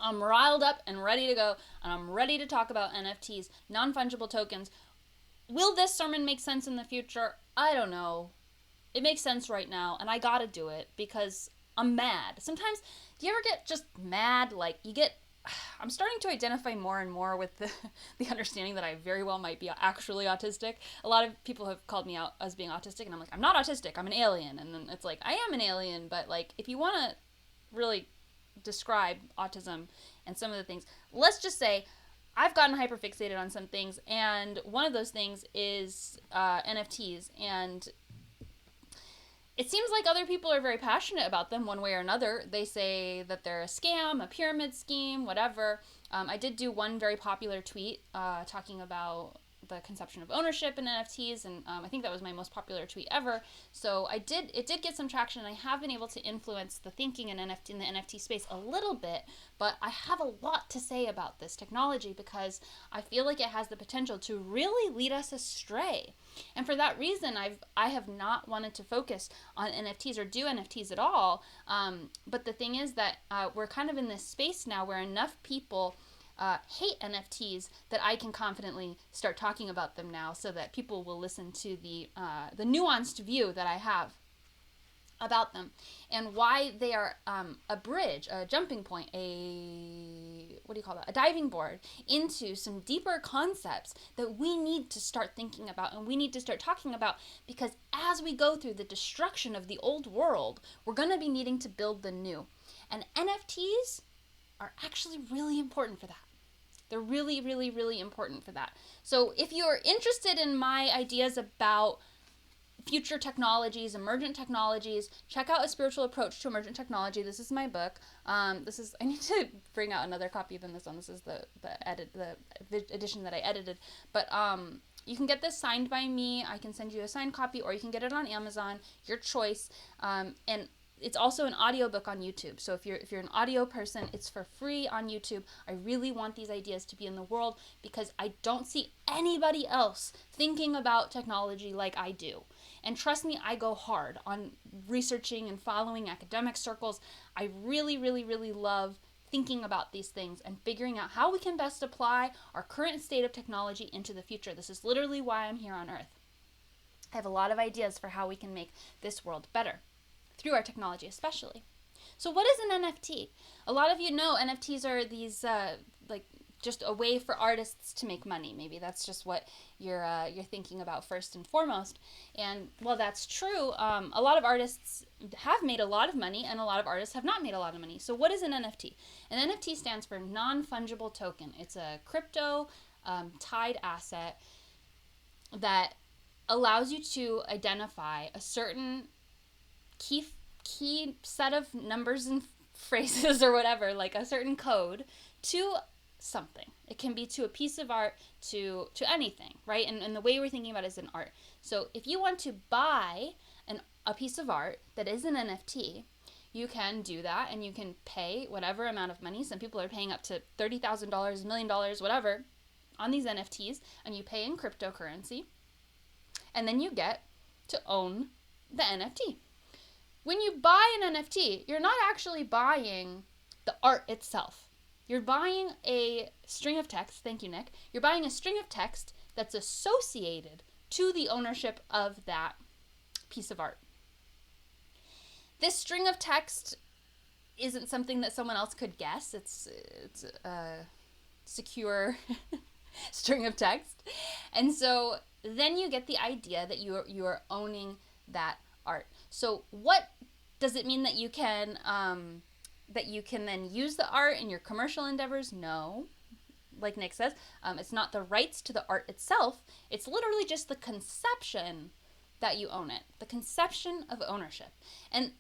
I'm riled up and ready to go, and I'm ready to talk about NFTs, non-fungible tokens. Will this sermon make sense in the future? I don't know. It makes sense right now, and I gotta do it because I'm mad. Sometimes, do you ever get just mad? Like, I'm starting to identify more and more with the understanding that I very well might be actually autistic. A lot of people have called me out as being autistic, and I'm like, I'm not autistic, I'm an alien. And then it's like, I am an alien, but like, if you want to really describe autism and some of the things, let's just say I've gotten hyperfixated on some things, and one of those things is NFTs, and it seems like other people are very passionate about them one way or another. They say that they're a scam, a pyramid scheme, whatever. I did do one very popular tweet talking about the conception of ownership in NFTs, and I think that was my most popular tweet ever. So it did get some traction, and I have been able to influence the thinking in the NFT space a little bit, but I have a lot to say about this technology because I feel like it has the potential to really lead us astray. And for that reason, I have not wanted to focus on NFTs or do NFTs at all. But the thing is that we're kind of in this space now where enough people hate NFTs that I can confidently start talking about them now, so that people will listen to the nuanced view that I have about them and why they are a bridge, a jumping point, a diving board into some deeper concepts that we need to start thinking about and we need to start talking about, because as we go through the destruction of the old world, we're going to be needing to build the new. And NFTs are actually really important for that. They're really, really, really important for that. So if you're interested in my ideas about future technologies, emergent technologies, check out A Spiritual Approach to Emergent Technology. This is my book. I need to bring out another copy than this one. This is the edition that I edited. But you can get this signed by me. I can send you a signed copy, or you can get it on Amazon, your choice. And it's also an audiobook on YouTube. So if you're an audio person, it's for free on YouTube. I really want these ideas to be in the world because I don't see anybody else thinking about technology like I do. And trust me, I go hard on researching and following academic circles. I really, really, really love thinking about these things and figuring out how we can best apply our current state of technology into the future. This is literally why I'm here on Earth. I have a lot of ideas for how we can make this world better, through our technology especially. So what is an NFT? A lot of you know NFTs are these just a way for artists to make money. Maybe that's just what you're thinking about first and foremost. And while that's true, a lot of artists have made a lot of money, and a lot of artists have not made a lot of money. So what is an NFT? An NFT stands for non-fungible token. It's a crypto tied asset that allows you to identify a certain key set of numbers and phrases or whatever, like a certain code, to something. It can be to a piece of art, to anything, right? And the way we're thinking about it is an art. So if you want to buy a piece of art that is an NFT, you can do that, and you can pay whatever amount of money. Some people are paying up to $30,000, $1 million, whatever, on these NFTs, and you pay in cryptocurrency, and then you get to own the NFT. When you buy an NFT, you're not actually buying the art itself. You're buying a string of text. Thank you, Nick. You're buying a string of text that's associated to the ownership of that piece of art. This string of text isn't something that someone else could guess. It's a secure string of text. And so then you get the idea that you are owning that art. So what does it mean that you can then use the art in your commercial endeavors? No. Like Nick says, it's not the rights to the art itself. It's literally just the conception that you own it. The conception of ownership. And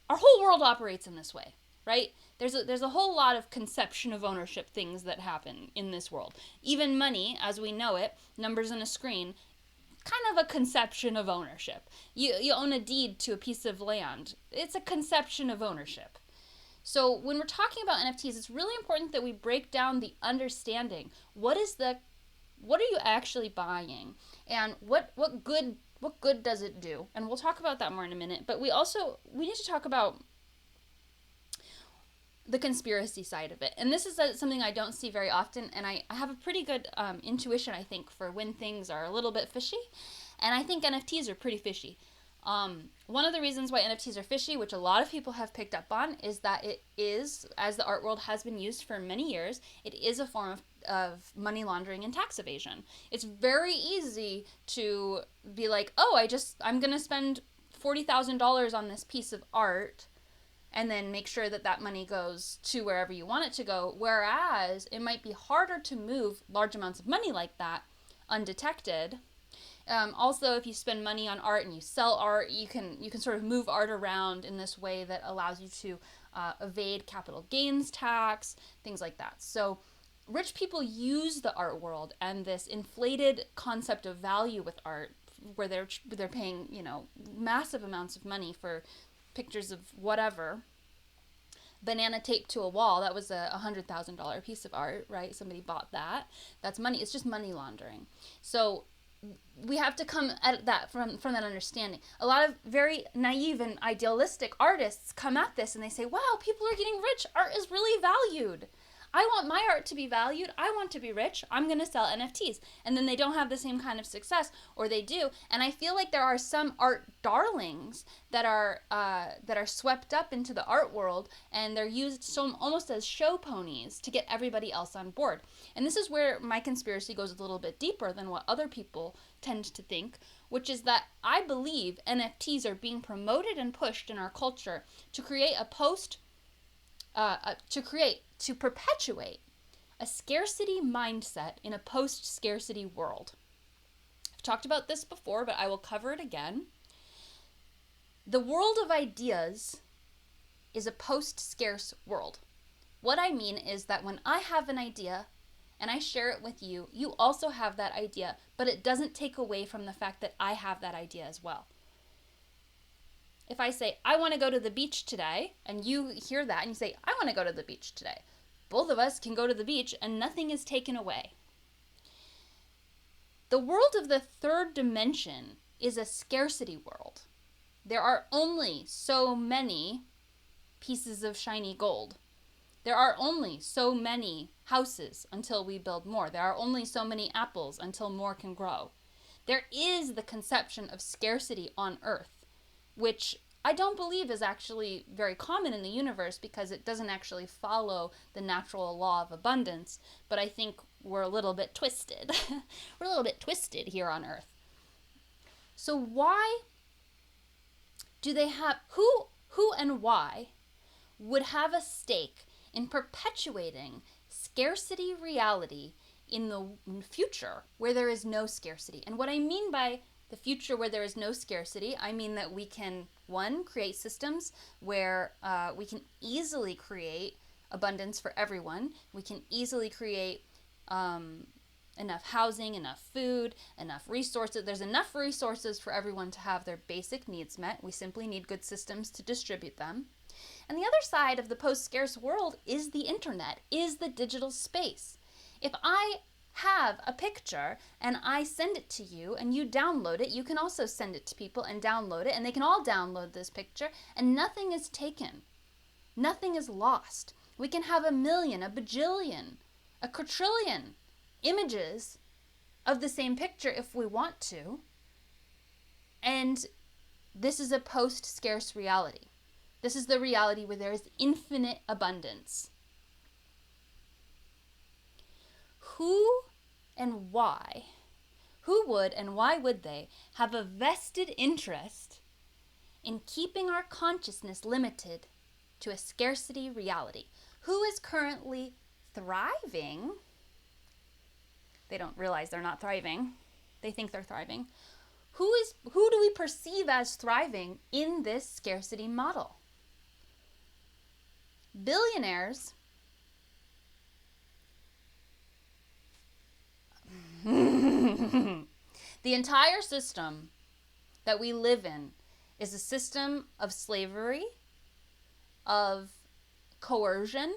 our whole world operates in this way, right? There's a whole lot of conception of ownership things that happen in this world. Even money, as we know it, numbers on a screen, kind of a conception of ownership. You own a deed to a piece of land. It's a conception of ownership. So when we're talking about NFTs, it's really important that we break down the understanding. What are you actually buying? And what good does it do? And we'll talk about that more in a minute. But we need to talk about the conspiracy side of it. And this is something I don't see very often, and I have a pretty good intuition, I think, for when things are a little bit fishy. And I think NFTs are pretty fishy. One of the reasons why NFTs are fishy, which a lot of people have picked up on, is that it is, as the art world has been used for many years, it is a form of money laundering and tax evasion. It's very easy to be like, oh, I'm going to spend $40,000 on this piece of art, and then make sure that that money goes to wherever you want it to go. Whereas it might be harder to move large amounts of money like that undetected. Also, if you spend money on art and you sell art, you can sort of move art around in this way that allows you to evade capital gains tax, things like that. So rich people use the art world and this inflated concept of value with art, where they're paying, massive amounts of money for pictures of whatever. Banana taped to a wall, that was a $100,000 piece of art, right? Somebody bought that. That's money. It's just money laundering. So we have to come at that from that understanding. A lot of very naive and idealistic artists come at this and they say, wow, people are getting rich. Art is really valued. I want my art to be valued. I want to be rich. I'm going to sell NFTs. And then they don't have the same kind of success, or they do. And I feel like there are some art darlings that are swept up into the art world, and they're used almost as show ponies to get everybody else on board. And this is where my conspiracy goes a little bit deeper than what other people tend to think, which is that I believe NFTs are being promoted and pushed in our culture to create to perpetuate a scarcity mindset in a post-scarcity world. I've talked about this before, but I will cover it again. The world of ideas is a post-scarce world. What I mean is that when I have an idea and I share it with you, you also have that idea, but it doesn't take away from the fact that I have that idea as well. If I say, I want to go to the beach today, and you hear that and you say, I want to go to the beach today, both of us can go to the beach and nothing is taken away. The world of the third dimension is a scarcity world. There are only so many pieces of shiny gold. There are only so many houses until we build more. There are only so many apples until more can grow. There is the conception of scarcity on Earth, which I don't believe is actually very common in the universe because it doesn't actually follow the natural law of abundance, but I think we're a little bit twisted. We're a little bit twisted here on Earth. So why do they have, who and why would have a stake in perpetuating scarcity reality in the future where there is no scarcity? And what I mean by the future where there is no scarcity, I mean that we can, one, create systems where we can easily create abundance for everyone. We can easily create enough housing, enough food, enough resources. There's enough resources for everyone to have their basic needs met. We simply need good systems to distribute them. And the other side of the post-scarce world is the internet, is the digital space. If I have a picture and I send it to you and you download it, you can also send it to people and download it, and they can all download this picture, and nothing is taken. Nothing is lost. We can have 1 million, a bajillion, a quadrillion images of the same picture if we want to. And this is a post-scarce reality. This is the reality where there is infinite abundance. Who and why? Who would and why would they have a vested interest in keeping our consciousness limited to a scarcity reality? Who is currently thriving? They don't realize they're not thriving. They think they're thriving. Who do we perceive as thriving in this scarcity model? Billionaires. The entire system that we live in is a system of slavery, of coercion,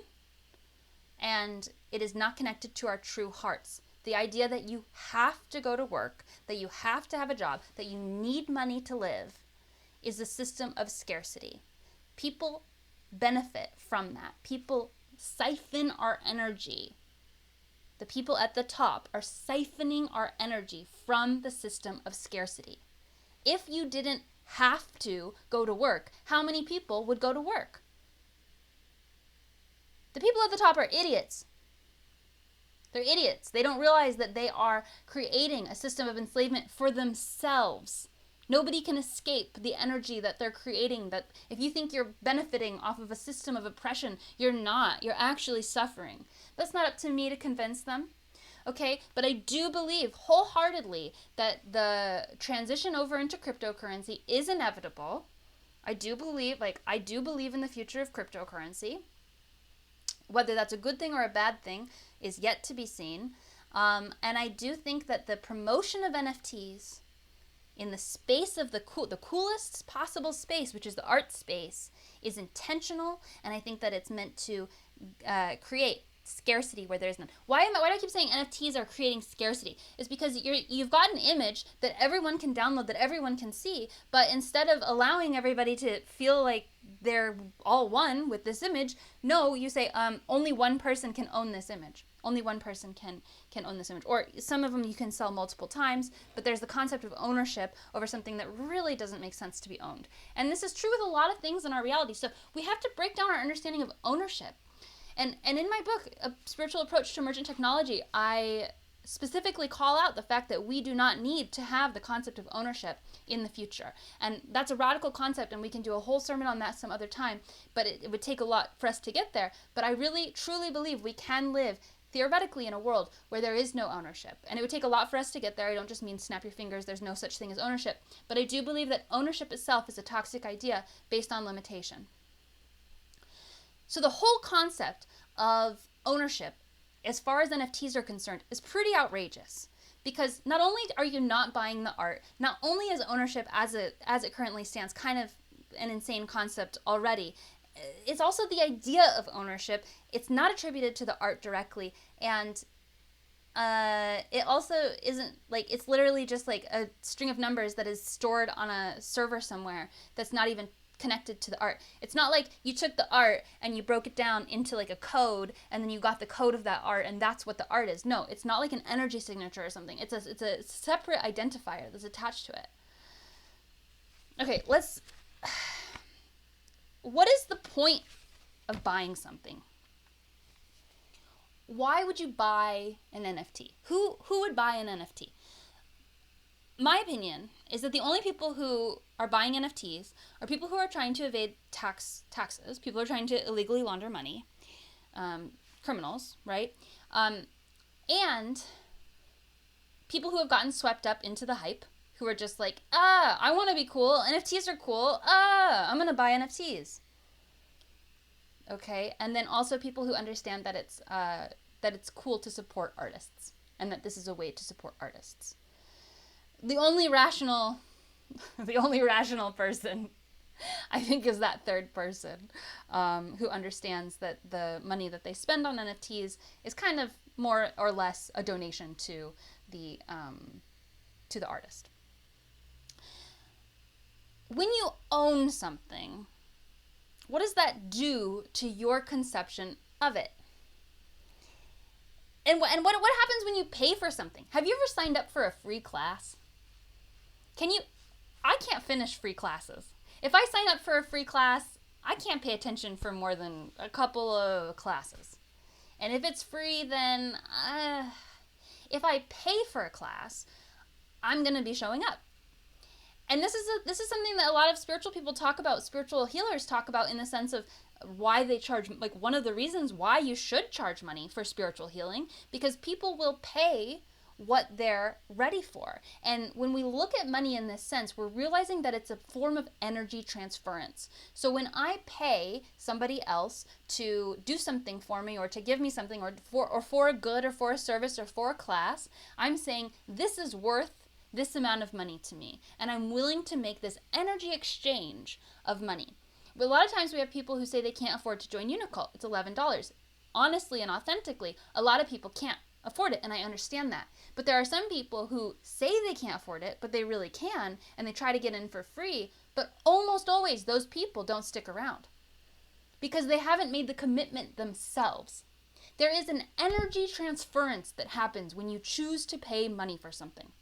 and it is not connected to our true hearts. The idea that you have to go to work, that you have to have a job, that you need money to live, is a system of scarcity. People benefit from that. People siphon our energy. The people at the top are siphoning our energy from the system of scarcity. If you didn't have to go to work, how many people would go to work? The people at the top are idiots. They're idiots. They don't realize that they are creating a system of enslavement for themselves. Nobody can escape the energy that they're creating. That if you think you're benefiting off of a system of oppression, you're not. You're actually suffering. That's not up to me to convince them. Okay, but I do believe wholeheartedly that the transition over into cryptocurrency is inevitable. I do believe in the future of cryptocurrency. Whether that's a good thing or a bad thing is yet to be seen. And I do think that the promotion of NFTs in the space of the coolest possible space, which is the art space, is intentional. And I think that it's meant to create scarcity where there's none. Why do I keep saying NFTs are creating scarcity? Is because you've got an image that everyone can download, that everyone can see, but instead of allowing everybody to feel like they're all one with this image, no, you say only one person can own this image. Only one person can own this image. Or some of them you can sell multiple times, but there's the concept of ownership over something that really doesn't make sense to be owned. And this is true with a lot of things in our reality. So we have to break down our understanding of ownership. And in my book, A Spiritual Approach to Emergent Technology, I specifically call out the fact that we do not need to have the concept of ownership in the future. And that's a radical concept, and we can do a whole sermon on that some other time, but it would take a lot for us to get there. But I really, truly believe we can live theoretically in a world where there is no ownership. And it would take a lot for us to get there. I don't just mean snap your fingers, there's no such thing as ownership. But I do believe that ownership itself is a toxic idea based on limitation. So the whole concept of ownership, as far as NFTs are concerned, is pretty outrageous. Because not only are you not buying the art, not only is ownership as it currently stands kind of an insane concept already, it's also the idea of ownership. It's not attributed to the art directly, and it also isn't like, it's literally just like a string of numbers that is stored on a server somewhere that's not even connected to the art. It's not like you took the art and you broke it down into like a code and then you got the code of that art and that's what the art is. No, it's not like an energy signature or something. It's a separate identifier that's attached to it. Okay, what is the point of buying something? Why would you buy an NFT? Who would buy an NFT? My opinion is that the only people who are buying NFTs are people who are trying to evade taxes, people who are trying to illegally launder money, criminals, right? And people who have gotten swept up into the hype, who are just like, I want to be cool, NFTs are cool, I'm going to buy NFTs. Okay, and then also people who understand that it's cool to support artists, and that this is a way to support artists. The only rational person, I think, is that third person who understands that the money that they spend on NFTs is kind of more or less a donation to the artist. When you own something, what does that do to your conception of it? And what happens when you pay for something? Have you ever signed up for a free class? I can't finish free classes. If I sign up for a free class, I can't pay attention for more than a couple of classes. And if it's free, then if I pay for a class, I'm going to be showing up. And this is something that a lot of spiritual people talk about, spiritual healers talk about, in the sense of why they charge, like one of the reasons why you should charge money for spiritual healing, because people will pay what they're ready for. And when we look at money in this sense, we're realizing that it's a form of energy transference. So when I pay somebody else to do something for me, or to give me something, or for a good, or for a service, or for a class, I'm saying this is worth this amount of money to me, and I'm willing to make this energy exchange of money. But a lot of times we have people who say they can't afford to join Unicult. It's $11. Honestly and authentically, a lot of people can't afford it, and I understand that. But there are some people who say they can't afford it, but they really can, and they try to get in for free, but almost always those people don't stick around. because they haven't made the commitment themselves. There is an energy transference that happens when you choose to pay money for something.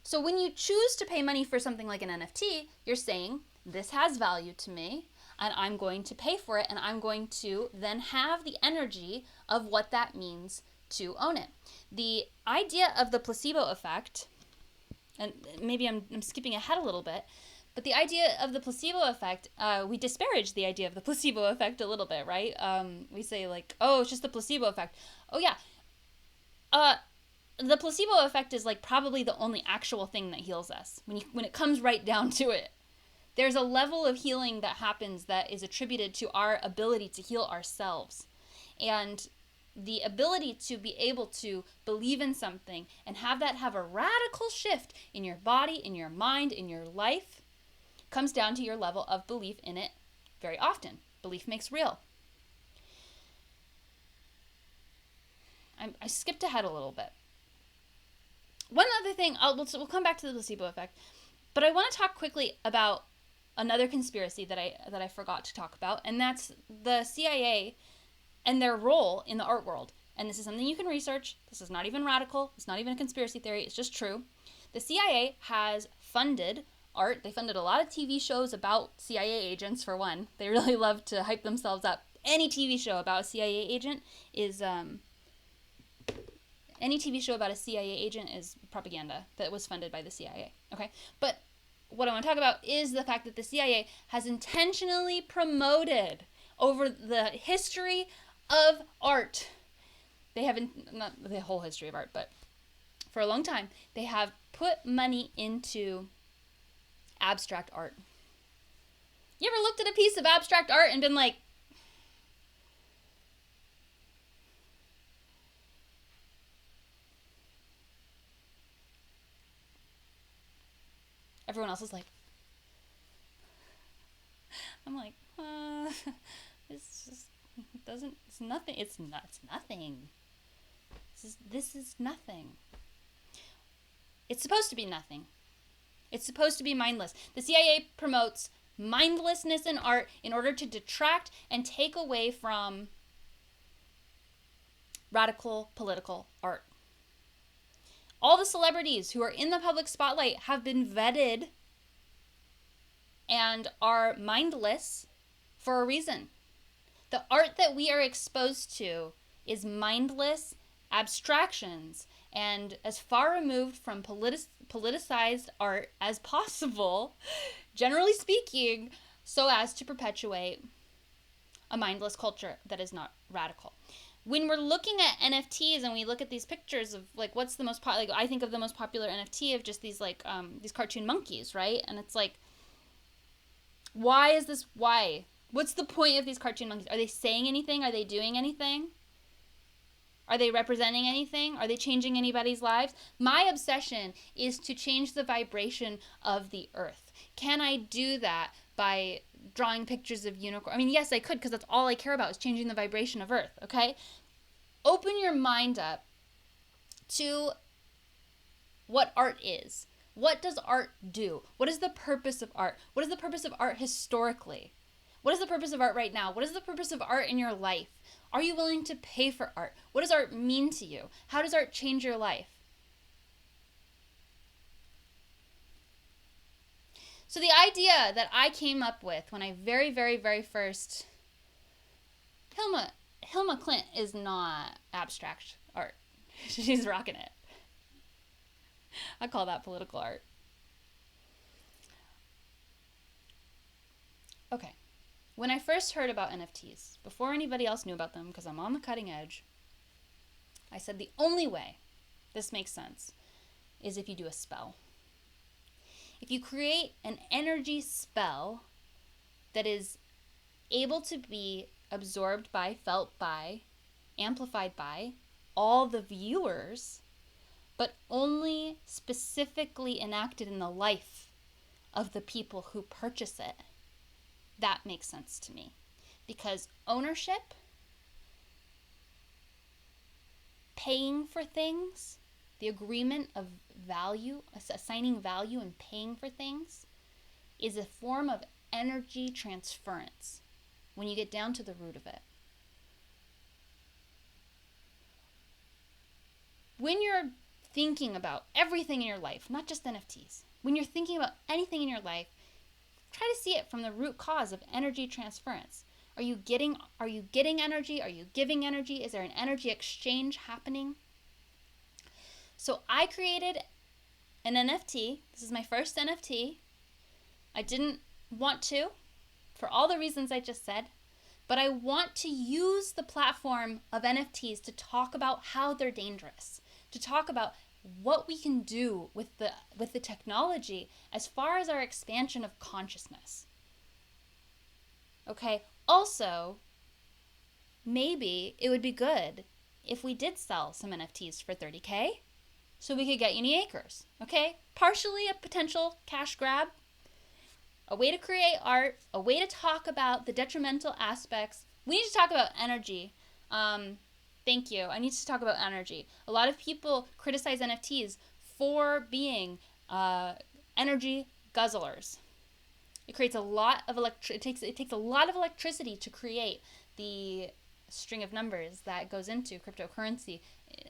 So when you choose to pay money for something like an NFT, you're saying, this has value to me, and I'm going to pay for it, and I'm going to then have the energy of what that means to own it. The idea of the placebo effect, and maybe I'm skipping ahead a little bit, but the idea of the placebo effect, we disparage the idea of the placebo effect a little bit, right? We say like, oh, it's just the placebo effect. Oh yeah. The placebo effect is like probably the only actual thing that heals us when it comes right down to it. There's a level of healing that happens that is attributed to our ability to heal ourselves. And the ability to be able to believe in something and have that have a radical shift in your body, in your mind, in your life, comes down to your level of belief in it very often. Belief makes real. I skipped ahead a little bit. One other thing, we'll come back to the placebo effect, but I want to talk quickly about another conspiracy that I forgot to talk about, and that's the CIA and their role in the art world. And this is something you can research. This is not even radical. It's not even a conspiracy theory. It's just true. The CIA has funded art. They funded a lot of TV shows about CIA agents, for one. They really love to hype themselves up. Any TV show about a CIA agent is propaganda that was funded by the CIA. Okay? But what I want to talk about is the fact that the CIA has intentionally promoted over the history of art. They haven't, not the whole history of art, but for a long time, they have put money into abstract art. You ever looked at a piece of abstract art and been like, everyone else is like, I'm like, it's just, it doesn't, it's nothing, it's nothing. This is nothing. It's supposed to be nothing. It's supposed to be mindless. The CIA promotes mindlessness in art in order to detract and take away from radical political art. All the celebrities who are in the public spotlight have been vetted and are mindless for a reason. The art that we are exposed to is mindless abstractions and as far removed from politicized art as possible, generally speaking, so as to perpetuate a mindless culture that is not radical. When we're looking at NFTs and we look at these pictures of like what's the most like I think of the most popular NFT of just these like these cartoon monkeys, right? And it's like, why? What's the point of these cartoon monkeys? Are they saying anything? Are they doing anything? Are they representing anything? Are they changing anybody's lives? My obsession is to change the vibration of the earth. Can I do that by drawing pictures of Unicole? I mean, yes, I could, because that's all I care about is changing the vibration of earth, okay? Open your mind up to what art is. What does art do? What is the purpose of art? What is the purpose of art historically? What is the purpose of art right now? What is the purpose of art in your life? Are you willing to pay for art? What does art mean to you? How does art change your life? So the idea that I came up with when I very, very, very first... Hilma Clint is not abstract art. She's rocking it. I call that political art. Okay. When I first heard about NFTs, before anybody else knew about them, because I'm on the cutting edge, I said the only way this makes sense is if you do a spell. If you create an energy spell that is able to be absorbed by, felt by, amplified by all the viewers, but only specifically enacted in the life of the people who purchase it, that makes sense to me. Because ownership, paying for things, the agreement of value, assigning value and paying for things, is a form of energy transference. when you get down to the root of it. When you're thinking about everything in your life, not just NFTs, when you're thinking about anything in your life, try to see it from the root cause of energy transference. Are you getting energy? Are you giving energy? Is there an energy exchange happening? So I created an NFT. This is my first NFT. I didn't want to, for all the reasons I just said, but I want to use the platform of NFTs to talk about how they're dangerous, to talk about what we can do with the technology as far as our expansion of consciousness. Okay, also, maybe it would be good if we did sell some NFTs for $30K so we could get Uniacres, okay? Partially a potential cash grab, a way to create art, a way to talk about the detrimental aspects. We need to talk about energy. Thank you. I need to talk about energy. A lot of people criticize NFTs for being energy guzzlers. It creates a lot of it takes a lot of electricity to create the string of numbers that goes into cryptocurrency,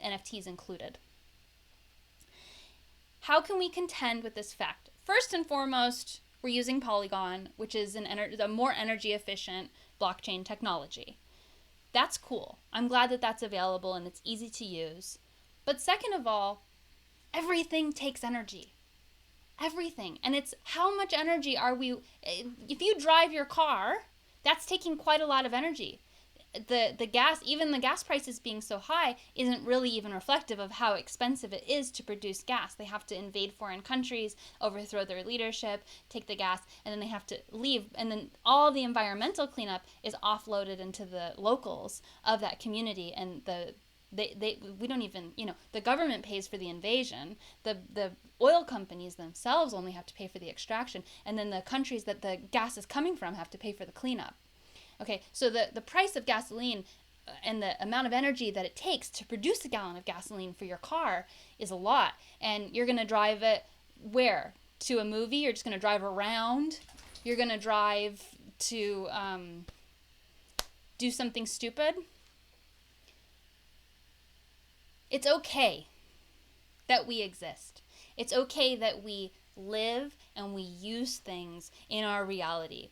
NFTs included. How can we contend with this fact? First and foremost, we're using Polygon, which is a more energy efficient blockchain technology. That's cool. I'm glad that that's available and it's easy to use. But second of all, everything takes energy. Everything. And it's how much energy are we... If you drive your car, that's taking quite a lot of energy. The gas prices being so high isn't really even reflective of how expensive it is to produce gas. They have to invade foreign countries, overthrow their leadership, take the gas, and then they have to leave. And then all the environmental cleanup is offloaded into the locals of that community. And we don't even, the government pays for the invasion. The oil companies themselves only have to pay for the extraction. And then the countries that the gas is coming from have to pay for the cleanup. Okay, so the price of gasoline and the amount of energy that it takes to produce a gallon of gasoline for your car is a lot. And you're going to drive it where? To a movie? You're just going to drive around? You're going to drive to do something stupid? It's okay that we exist. It's okay that we live and we use things in our reality.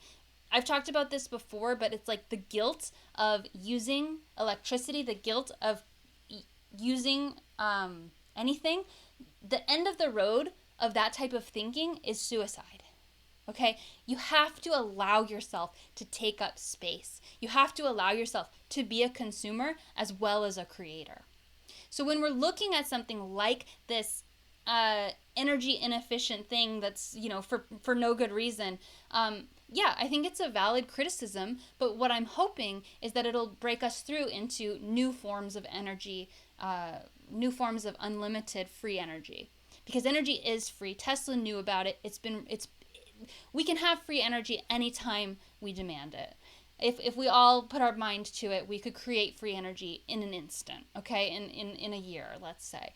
I've talked about this before, but it's like the guilt of using electricity, the guilt of using anything. The end of the road of that type of thinking is suicide. Okay? You have to allow yourself to take up space. You have to allow yourself to be a consumer as well as a creator. So when we're looking at something like this energy inefficient thing that's, for no good reason, yeah, I think it's a valid criticism, but what I'm hoping is that it'll break us through into new forms of energy, new forms of unlimited free energy. Because energy is free. Tesla knew about it. We can have free energy anytime we demand it. If we all put our mind to it, we could create free energy in an instant, okay? In a year, let's say.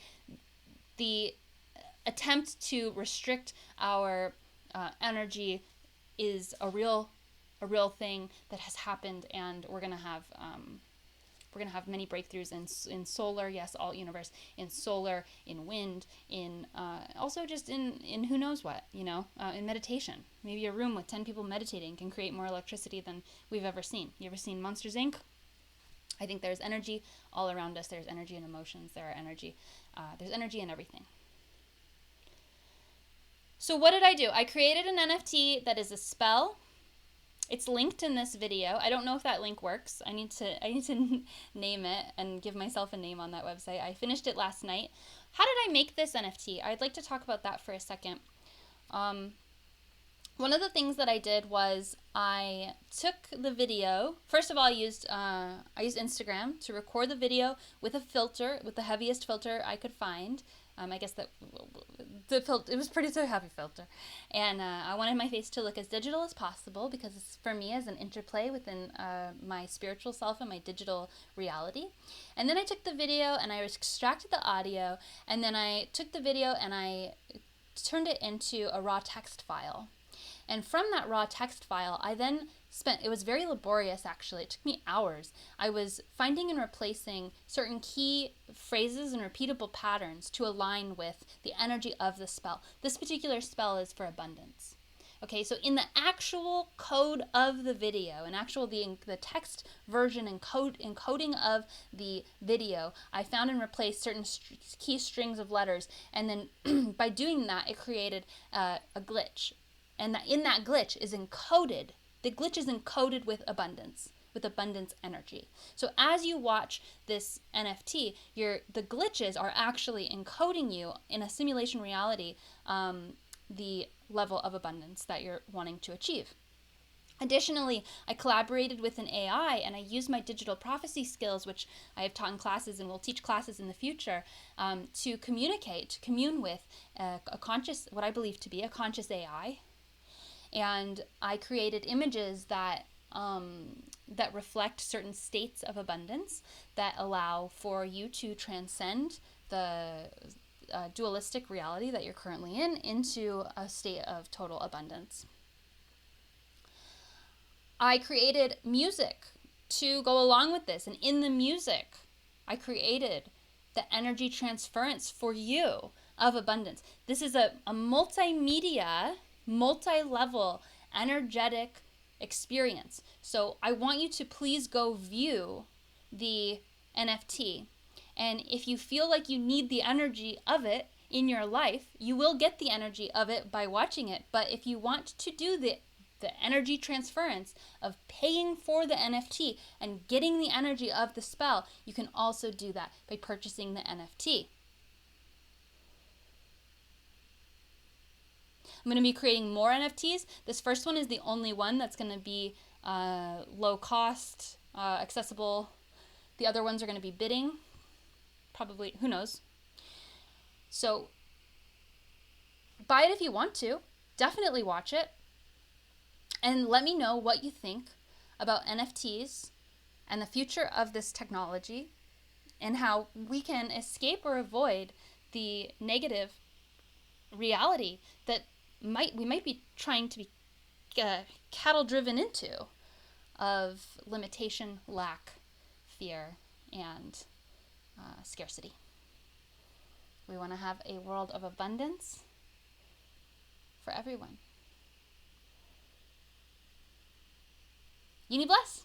The attempt to restrict our energy is a real thing that has happened, and we're gonna have many breakthroughs in solar, yes, alt universe, in solar, in wind, in also just in who knows what, in meditation. Maybe a room with 10 people meditating can create more electricity than we've ever seen. You ever seen Monsters Inc.? I think there's energy all around us. There's energy in emotions. There's energy in everything. So what did I do? I created an NFT that is a spell. It's linked in this video. I don't know if that link works. I need to name it and give myself a name on that website. I finished it last night. How did I make this NFT? I'd like to talk about that for a second. One of the things that I did was I took the video. First of all, I used Instagram to record the video with a filter, with the heaviest filter I could find. I guess that it was pretty so heavy filter. And I wanted my face to look as digital as possible because it's, for me, as an interplay within my spiritual self and my digital reality. And then I took the video and I extracted the audio, and then I took the video and I turned it into a raw text file. And from that raw text file, I then it was very laborious actually. It took me hours. I was finding and replacing certain key phrases and repeatable patterns to align with the energy of the spell. This particular spell is for abundance. Okay, so in the actual code of the video, the text version and encoding of the video, I found and replaced certain key strings of letters, and then by doing that, it created a glitch. And in that glitch is encoded, the glitch is encoded with abundance energy. So as you watch this NFT, the glitches are actually encoding you in a simulation reality, the level of abundance that you're wanting to achieve. Additionally, I collaborated with an AI and I used my digital prophecy skills, which I have taught in classes and will teach classes in the future, to commune with what I believe to be a conscious AI. And I created images that reflect certain states of abundance that allow for you to transcend the dualistic reality that you're currently into a state of total abundance. I created music to go along with this, and in the music, I created the energy transference for you of abundance. This is a multimedia, multi-level, energetic experience. So I want you to please go view the NFT. And if you feel like you need the energy of it in your life, you will get the energy of it by watching it. But if you want to do the energy transference of paying for the NFT and getting the energy of the spell, you can also do that by purchasing the NFT. I'm going to be creating more NFTs. This first one is the only one that's going to be low cost, accessible. The other ones are going to be bidding. Probably, who knows? So buy it if you want to. Definitely watch it. And let me know what you think about NFTs and the future of this technology and how we can escape or avoid the negative reality that we might be trying to be cattle driven into, of limitation, lack, fear, and scarcity. We want to have a world of abundance for everyone. Uni bless!